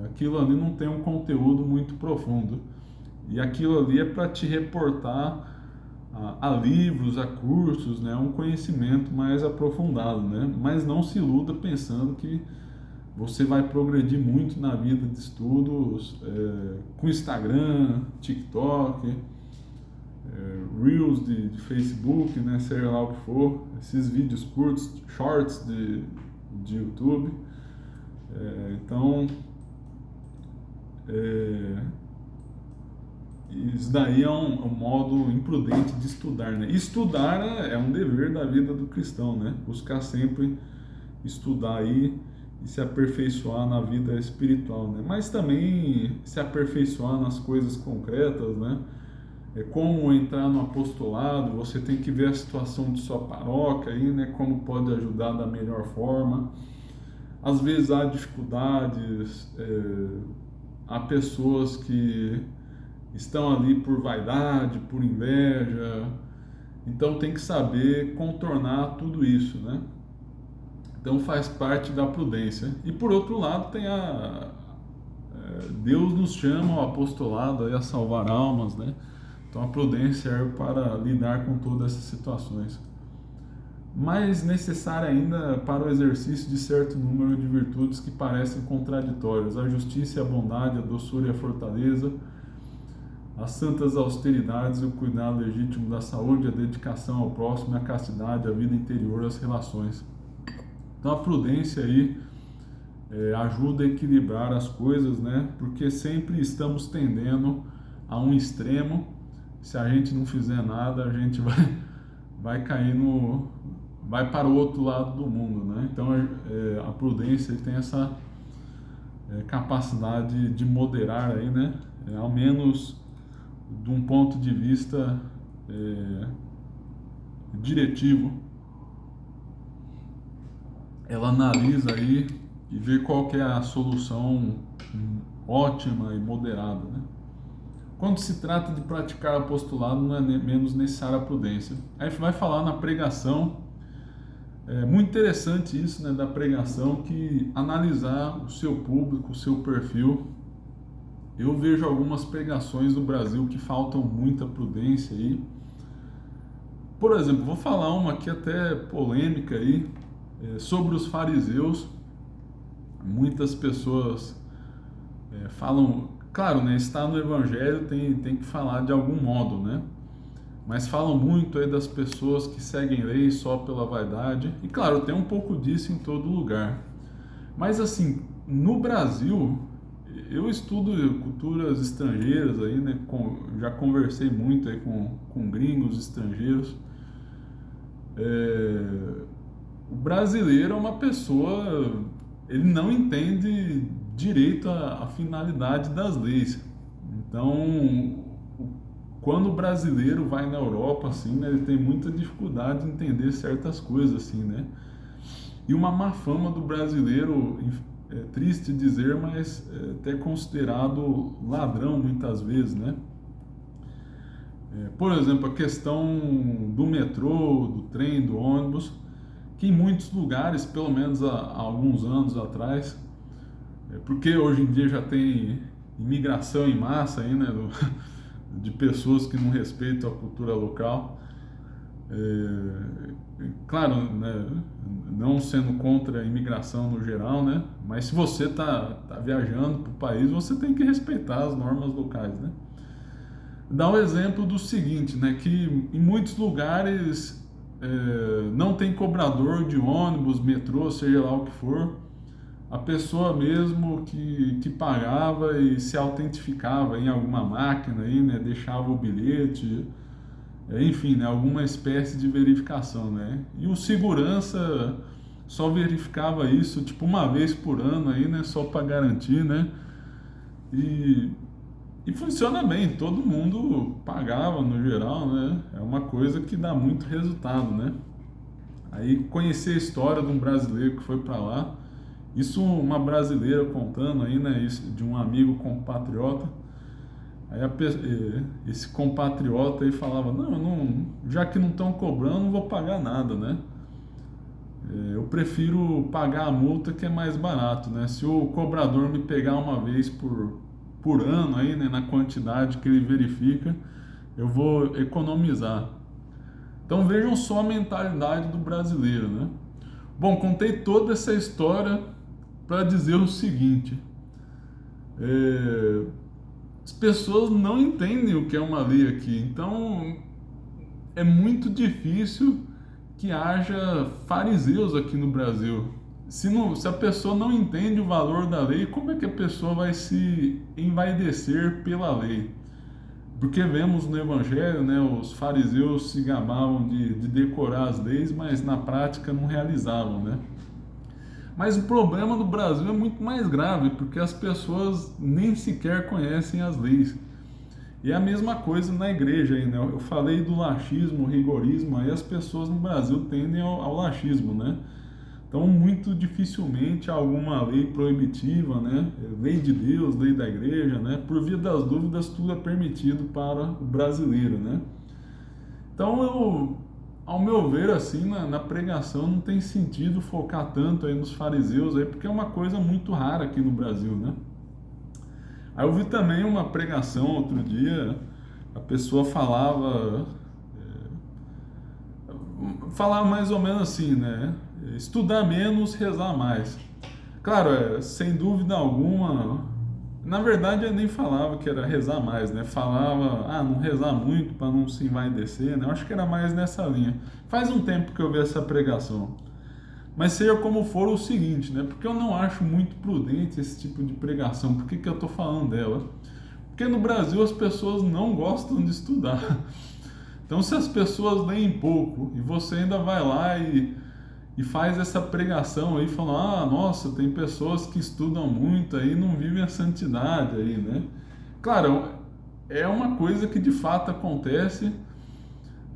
aquilo ali não tem um conteúdo muito profundo, e aquilo ali é para te reportar a livros, a cursos, né, um conhecimento mais aprofundado, né? Mas não se iluda pensando que você vai progredir muito na vida de estudos com Instagram, TikTok, Reels de Facebook, né, seja lá o que for, esses vídeos curtos, shorts de YouTube. Então, isso daí é um modo imprudente de estudar, né? Estudar é um dever da vida do cristão, né? Buscar sempre estudar aí e se aperfeiçoar na vida espiritual, né? Mas também se aperfeiçoar nas coisas concretas, né? Como entrar no apostolado, você tem que ver a situação de sua paróquia aí, né? Como pode ajudar da melhor forma. Às vezes há dificuldades, há pessoas que estão ali por vaidade, por inveja, então tem que saber contornar tudo isso, né? Então faz parte da prudência. E por outro lado tem Deus nos chama ao apostolado a salvar almas, né? Então a prudência serve para lidar com todas essas situações. Mais necessária ainda para o exercício de certo número de virtudes que parecem contraditórias: a justiça e a bondade, a doçura e a fortaleza, as santas austeridades e o cuidado legítimo da saúde, a dedicação ao próximo, a castidade, a vida interior, as relações. Então a prudência aí ajuda a equilibrar as coisas, né? Porque sempre estamos tendendo a um extremo. Se a gente não fizer nada, a gente vai cair vai para o outro lado do mundo, né? Então a prudência tem essa capacidade de moderar aí, né? Ao menos de um ponto de vista diretivo. Ela analisa aí e vê qual que é a solução ótima e moderada, né? Quando se trata de praticar apostolado, não é menos necessária a prudência. Aí vai falar na pregação. É muito interessante isso, né, da pregação, que analisar o seu público, o seu perfil. Eu vejo algumas pregações do Brasil que faltam muita prudência aí. Por exemplo, vou falar uma aqui até polêmica aí, sobre os fariseus. Muitas pessoas falam, claro, né, está no Evangelho, tem que falar de algum modo, né? Mas falam muito aí das pessoas que seguem leis só pela vaidade. E claro, tem um pouco disso em todo lugar. Mas assim, no Brasil, eu estudo culturas estrangeiras aí, né? Já conversei muito aí com gringos estrangeiros. O brasileiro é uma pessoa, ele não entende direito a finalidade das leis. Então, quando o brasileiro vai na Europa, assim, né, ele tem muita dificuldade de entender certas coisas, assim, né? E uma má fama do brasileiro, é triste dizer, mas é até considerado ladrão muitas vezes, né? Por exemplo, a questão do metrô, do trem, do ônibus, que em muitos lugares, pelo menos há alguns anos atrás, porque hoje em dia já tem imigração em massa aí, né, de pessoas que não respeitam a cultura local. Claro, né, não sendo contra a imigração no geral, né, mas se você tá viajando para o país, você tem que respeitar as normas locais, né. Dá um exemplo do seguinte, né, que em muitos lugares não tem cobrador de ônibus, metrô, seja lá o que for. A pessoa mesmo que pagava e se autentificava em alguma máquina aí, né, deixava o bilhete, enfim, né, alguma espécie de verificação, né? E o segurança só verificava isso tipo uma vez por ano aí, né, só para garantir, né? E funciona bem, todo mundo pagava no geral, né? É uma coisa que dá muito resultado, né? Aí conhecer a história de um brasileiro que foi para lá, isso uma brasileira contando aí, né? Isso de um amigo compatriota. Aí esse compatriota aí falava, não, já que não estão cobrando, não vou pagar nada, né? Eu prefiro pagar a multa que é mais barato, né? Se o cobrador me pegar uma vez por ano aí, né, na quantidade que ele verifica, eu vou economizar. Então vejam só a mentalidade do brasileiro, né? Bom, contei toda essa história para dizer o seguinte: as pessoas não entendem o que é uma lei aqui, então é muito difícil que haja fariseus aqui no Brasil. Se a pessoa não entende o valor da lei, como é que a pessoa vai se envaidecer pela lei? Porque vemos no Evangelho, né, os fariseus se gabavam de decorar as leis, mas na prática não realizavam, né? Mas o problema no Brasil é muito mais grave, porque as pessoas nem sequer conhecem as leis. E é a mesma coisa na igreja aí, né? Eu falei do laxismo, rigorismo, aí as pessoas no Brasil tendem ao laxismo, né? Então, muito dificilmente alguma lei proibitiva, né? Lei de Deus, lei da igreja, né? Por via das dúvidas, tudo é permitido para o brasileiro, né? Então, ao meu ver, assim, na pregação não tem sentido focar tanto aí nos fariseus, aí, porque é uma coisa muito rara aqui no Brasil, né? Aí eu vi também uma pregação outro dia, a pessoa falava mais ou menos assim, né? Estudar menos, rezar mais. Claro, sem dúvida alguma, na verdade eu nem falava que era rezar mais, né? Falava, não rezar muito para não se envaidecer, né? Eu acho que era mais nessa linha. Faz um tempo que eu vi essa pregação. Mas seja como for o seguinte, né? Porque eu não acho muito prudente esse tipo de pregação. Por que que eu tô falando dela? Porque no Brasil as pessoas não gostam de estudar. Então, se as pessoas leem pouco e você ainda vai lá e faz essa pregação aí, falando, nossa, tem pessoas que estudam muito aí e não vivem a santidade aí, né? Claro, é uma coisa que de fato acontece,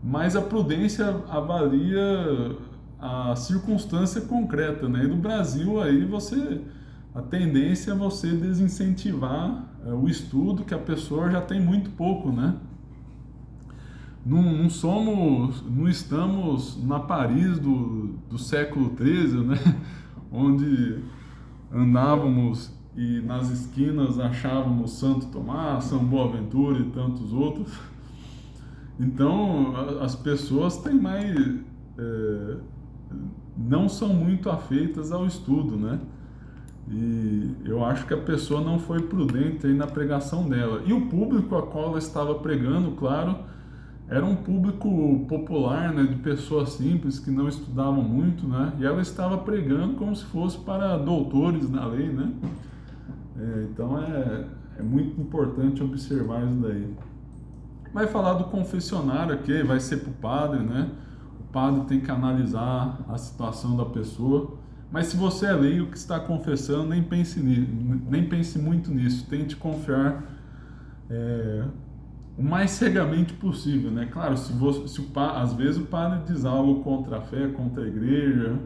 mas a prudência avalia a circunstância concreta, né? E no Brasil aí a tendência é você desincentivar o estudo, que a pessoa já tem muito pouco, né? Não estamos na Paris do século XIII, né? Onde andávamos e nas esquinas achávamos Santo Tomás, São Boaventura e tantos outros. Então, as pessoas têm não são muito afeitas ao estudo, né? E eu acho que a pessoa não foi prudente aí na pregação dela. E o público a qual ela estava pregando, claro, era um público popular, né, de pessoas simples que não estudavam muito, né? E ela estava pregando como se fosse para doutores na lei, né? Então é muito importante observar isso daí. Vai falar do confessionário aqui, vai ser para o padre, né? O padre tem que analisar a situação da pessoa. Mas se você é leigo que está confessando, nem pense muito nisso. Tente confiar o mais cegamente possível, né? Claro, às vezes o padre diz algo contra a fé, contra a igreja,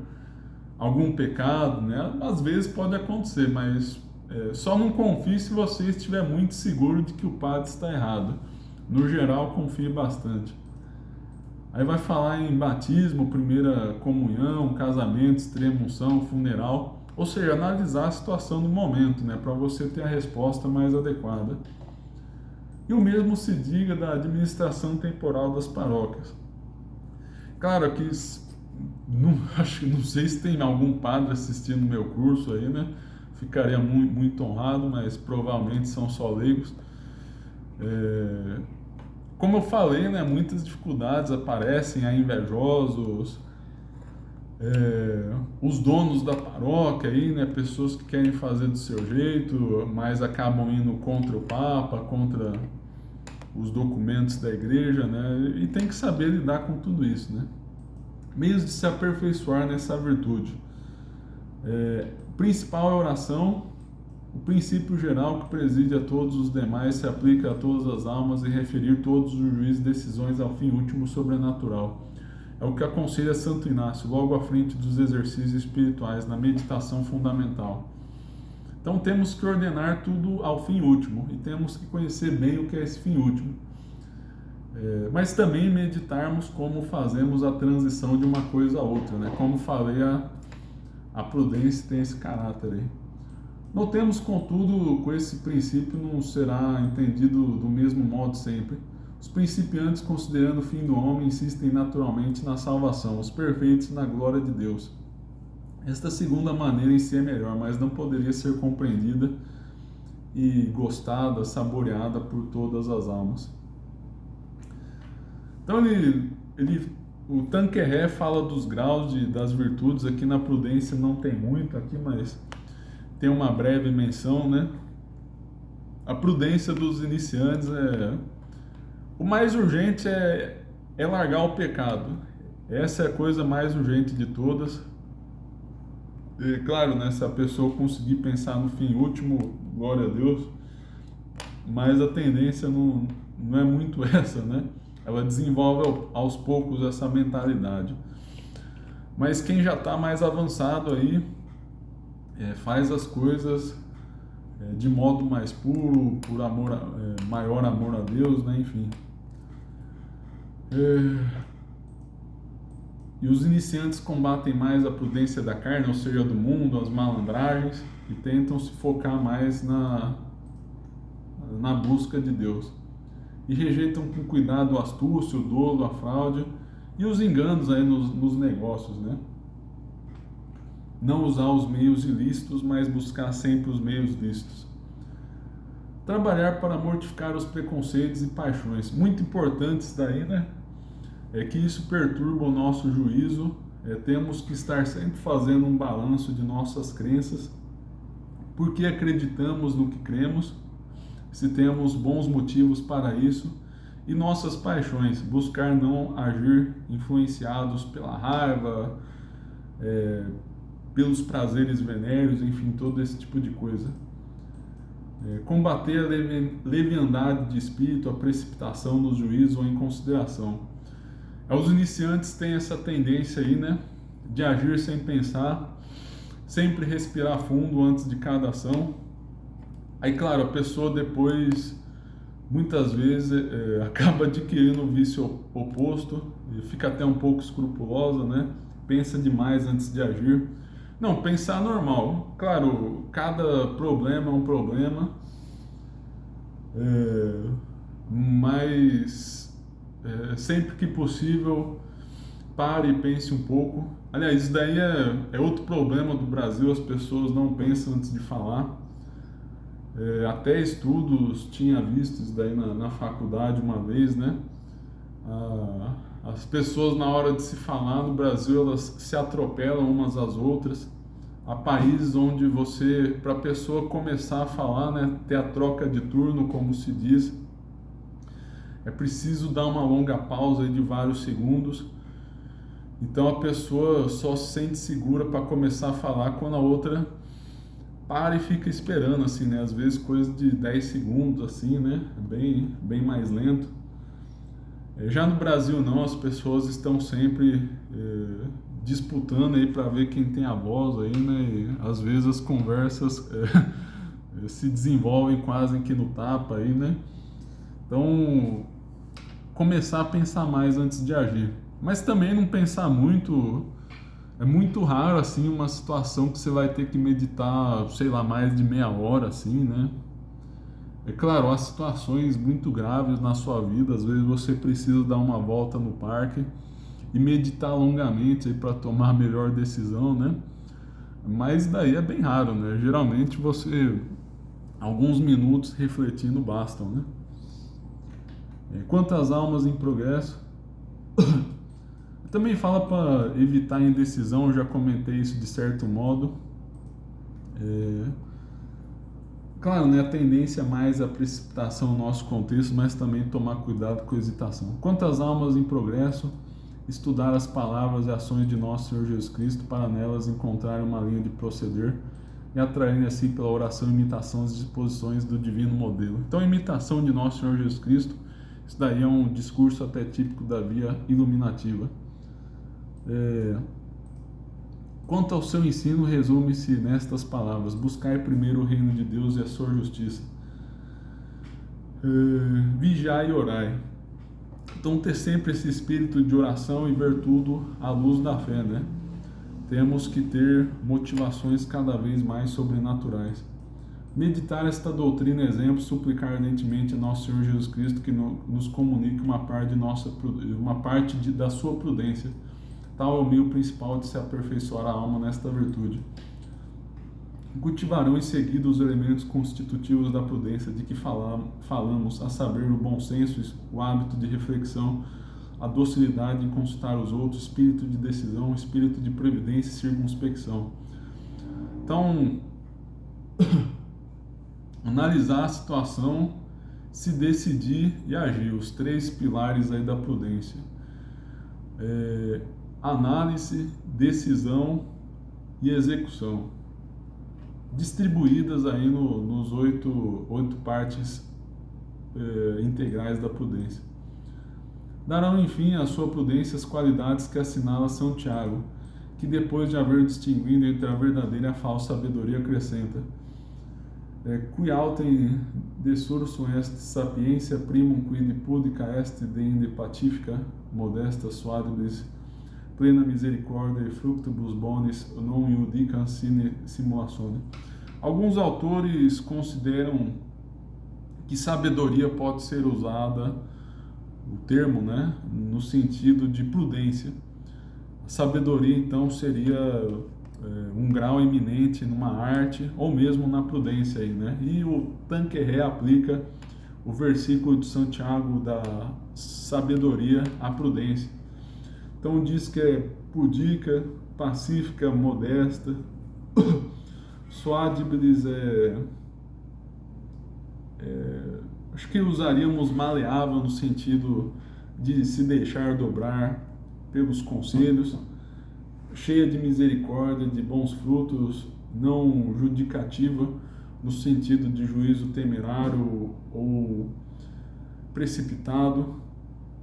algum pecado, né? Às vezes pode acontecer, mas só não confie se você estiver muito seguro de que o padre está errado. No geral, confie bastante. Aí vai falar em batismo, primeira comunhão, casamento, extrema-unção, funeral, ou seja, analisar a situação do momento, né, para você ter a resposta mais adequada. E o mesmo se diga da administração temporal das paróquias. Claro que não sei se tem algum padre assistindo meu curso aí, né? Ficaria muito, muito honrado, mas provavelmente são só leigos. Como eu falei, né, muitas dificuldades aparecem, há invejosos, os donos da paróquia aí, né, pessoas que querem fazer do seu jeito, mas acabam indo contra o Papa, contra os documentos da igreja, né, e tem que saber lidar com tudo isso, né. Meios de se aperfeiçoar nessa virtude. O principal é a oração. O princípio geral que preside a todos os demais se aplica a todas as almas e referir todos os juízos e decisões ao fim último sobrenatural. É o que aconselha Santo Inácio, logo à frente dos exercícios espirituais, na meditação fundamental. Então temos que ordenar tudo ao fim último e temos que conhecer bem o que é esse fim último. Mas também meditarmos como fazemos a transição de uma coisa a outra, né? Como falei, a prudência tem esse caráter aí. Notemos, contudo, que esse princípio não será entendido do mesmo modo sempre. Os principiantes, considerando o fim do homem, insistem naturalmente na salvação, os perfeitos na glória de Deus. Esta segunda maneira em si é melhor, mas não poderia ser compreendida e gostada, saboreada por todas as almas. Então o Tanqueray fala dos graus das virtudes. Aqui na prudência não tem muito aqui, mas tem uma breve menção, né? A prudência dos iniciantes o mais urgente é largar o pecado. Essa é a coisa mais urgente de todas. E, claro, né, se a pessoa conseguir pensar no fim último, glória a Deus, mas a tendência não é muito essa, né? Ela desenvolve aos poucos essa mentalidade. Mas quem já está mais avançado aí, faz as coisas de modo mais puro, por amor, maior amor a Deus, né? Enfim. E os iniciantes combatem mais a prudência da carne, ou seja, do mundo, as malandragens, e tentam se focar mais na busca de Deus. E rejeitam com cuidado a astúcia, o dolo, a fraude e os enganos aí nos negócios, né? Não usar os meios ilícitos, mas buscar sempre os meios lícitos. Trabalhar para mortificar os preconceitos e paixões. Muito importantes daí, né? É que isso perturba o nosso juízo. Temos que estar sempre fazendo um balanço de nossas crenças, porque acreditamos no que cremos, se temos bons motivos para isso, e nossas paixões, buscar não agir influenciados pela raiva, pelos prazeres venéreos, enfim, todo esse tipo de coisa. Combater a leviandade de espírito, a precipitação no juízo ou em consideração. Os iniciantes têm essa tendência aí, né, de agir sem pensar, sempre respirar fundo antes de cada ação. Aí, claro, a pessoa depois, muitas vezes, acaba adquirindo o vício oposto, e fica até um pouco escrupulosa, né? Pensa demais antes de agir. Não, pensar normal. Claro, cada problema é um problema, mas sempre que possível, pare e pense um pouco. Aliás, isso daí é outro problema do Brasil, as pessoas não pensam antes de falar. Até estudos tinha visto isso daí na faculdade uma vez, né? As pessoas, na hora de se falar no Brasil, elas se atropelam umas às outras. Há países onde você, para a pessoa começar a falar, né, ter a troca de turno, como se diz, é preciso dar uma longa pausa aí de vários segundos. Então a pessoa só se sente segura para começar a falar quando a outra para e fica esperando, assim, né? Às vezes coisa de 10 segundos, assim, né? Bem mais lento. Já no Brasil não, as pessoas estão sempre disputando aí para ver quem tem a voz aí, né? E, às vezes as conversas se desenvolvem quase que no tapa aí, né? Então, começar a pensar mais antes de agir. Mas também não pensar muito. É muito raro, assim, uma situação que você vai ter que meditar, sei lá, mais de meia hora, assim, né? É claro, há situações muito graves na sua vida, às vezes você precisa dar uma volta no parque e meditar longamente aí para tomar a melhor decisão, né? Mas daí é bem raro, né? Geralmente alguns minutos refletindo bastam, né? Quanto às almas em progresso, também fala para evitar a indecisão, eu já comentei isso de certo modo. Claro, né, a tendência mais à precipitação no nosso contexto, mas também tomar cuidado com a hesitação. Quanto às almas em progresso, estudar as palavras e ações de nosso Senhor Jesus Cristo para nelas encontrar uma linha de proceder e atraírem assim pela oração e imitação as disposições do divino modelo. Então, a imitação de nosso Senhor Jesus Cristo, isso daí é um discurso até típico da via iluminativa. Quanto ao seu ensino, resume-se nestas palavras: buscai primeiro o reino de Deus e a sua justiça. Vigiai e orai. Então, ter sempre esse espírito de oração e ver tudo à luz da fé, né? Temos que ter motivações cada vez mais sobrenaturais. Meditar esta doutrina, exemplo, suplicar ardentemente a nosso Senhor Jesus Cristo que nos comunique uma parte da sua prudência. Tal é o meio principal de se aperfeiçoar a alma nesta virtude. Cultivarão em seguida os elementos constitutivos da prudência de que falamos, a saber, o bom senso, o hábito de reflexão, a docilidade em consultar os outros, espírito de decisão, espírito de previdência e circunspecção. Então, analisar a situação, se decidir e agir, os 3 pilares aí da prudência. Análise, decisão e execução, distribuídas aí nos oito partes integrais da prudência. Darão, enfim, à sua prudência as qualidades que assinala São Tiago, que depois de haver distinguido entre a verdadeira e a falsa sabedoria, acrescenta: qui autem de sursum est sapientia primum quid pudica est deinde pacifica modesta suadibus plena misericordia e fructibus bonis non iudicam sine simulatione. Alguns autores consideram que sabedoria pode ser usada, o termo, né, no sentido de prudência. A sabedoria, então, seria um grau eminente numa arte ou mesmo na prudência aí, né? E o Tanqueray aplica o versículo de Santiago da sabedoria à prudência. Então diz que é pudica, pacífica, modesta, suadibris acho que usaríamos maleável no sentido de se deixar dobrar pelos conselhos, cheia de misericórdia, de bons frutos, não judicativa no sentido de juízo temerário ou precipitado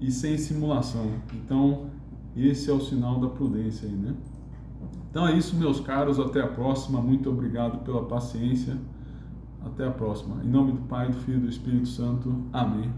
e sem simulação. Então, esse é o sinal da prudência aí, né? Então é isso, meus caros, até a próxima. Muito obrigado pela paciência. Até a próxima. Em nome do Pai, do Filho e do Espírito Santo. Amém.